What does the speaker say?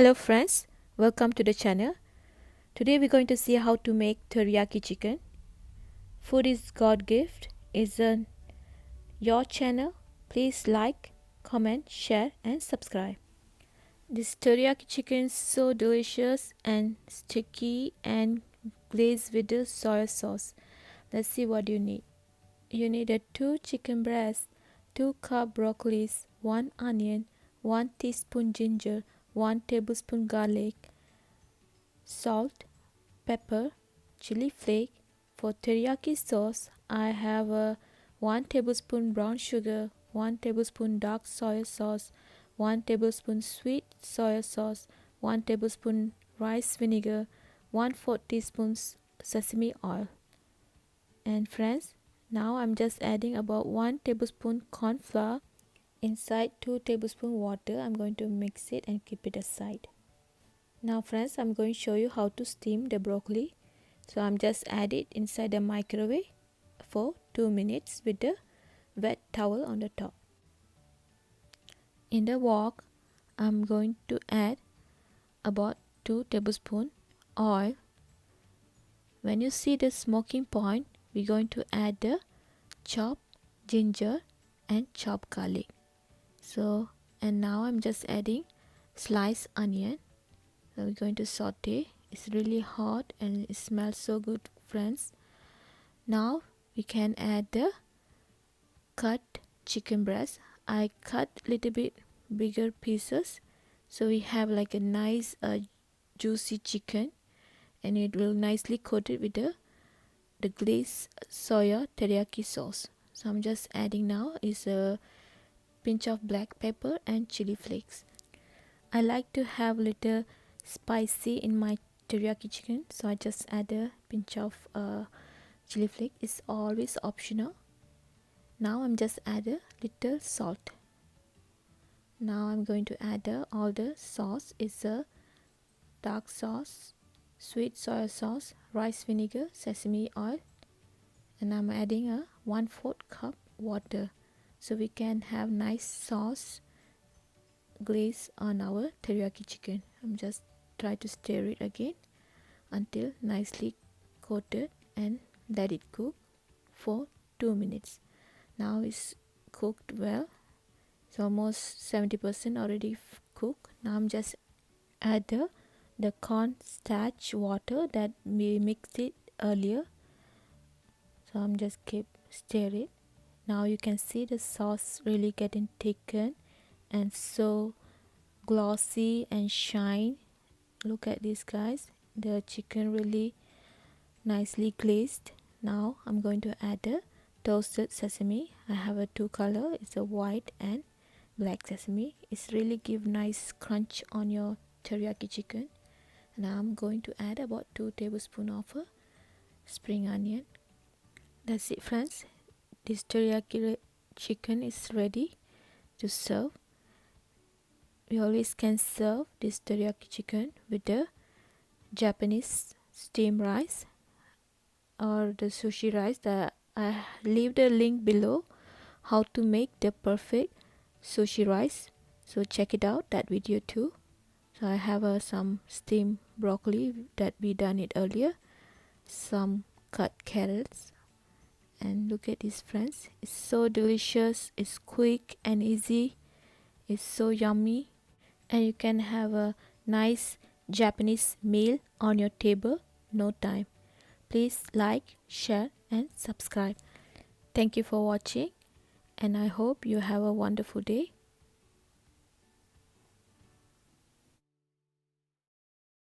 Hello friends, welcome to the channel. Today we're going to see how to make teriyaki chicken. Food is God gift, isn't your channel? Please like, comment, share and subscribe. This teriyaki chicken is so delicious and sticky and glazed with the soy sauce. Let's see what you need. You need 2 chicken breasts, 2 cup broccolis, 1 onion, 1 teaspoon ginger, 1 tablespoon garlic, salt, pepper, chili flake. For teriyaki sauce, I have 1 tablespoon brown sugar, 1 tablespoon dark soy sauce, 1 tablespoon sweet soy sauce, 1 tablespoon rice vinegar, 1/4 teaspoon sesame oil. And friends, now I'm just adding about 1 tablespoon corn flour inside 2 tablespoon water. I'm going to mix it and keep it aside. Now friends, I'm going to show you how to steam the broccoli. So I'm just add it inside the microwave for 2 minutes with the wet towel on the top. In the wok, I'm going to add about 2 tablespoon oil. When you see the smoking point, we're going to add the chopped ginger and chopped garlic. And now I'm just adding sliced onion. So we're going to saute. It's really hot and it smells so good, friends. Now we can add the cut chicken breast. I cut little bit bigger pieces so we have like a nice juicy chicken, and it will nicely coated with the glazed soya teriyaki sauce. So I'm just adding now is a pinch of black pepper and chili flakes. I like to have little spicy in my teriyaki chicken, so I just add a pinch of chili flake. It's always optional. Now I'm just add a little salt. Now I'm going to add all the sauce. It's a dark sauce, sweet soy sauce, rice vinegar, sesame oil, and I'm adding a 1/4 cup water so we can have nice sauce glaze on our teriyaki chicken. I'm just try to stir it again until nicely coated and let it cook for 2 minutes. Now it's cooked well. It's almost 70% already cooked. Now I'm just add the corn starch water that we mixed it earlier. So I'm just keep stir it. Now you can see the sauce really getting thickened and so glossy and shine. Look at this, guys. The chicken really nicely glazed. Now I'm going to add the toasted sesame. I have a 2 color. It's a white and black sesame. It's really give nice crunch on your teriyaki chicken. Now I'm going to add about 2 tablespoons of spring onion. That's it, friends. This teriyaki chicken is ready to serve. We always can serve this teriyaki chicken with the Japanese steamed rice or the sushi rice. I leave the link below how to make the perfect sushi rice. So check it out, that video too. So I have some steamed broccoli that we done it earlier, some cut carrots, and look at this, friends. It's so delicious. It's quick and easy. It's so yummy, and you can have a nice Japanese meal on your table, no time. Please like, share and subscribe. Thank you for watching, and I hope you have a wonderful day.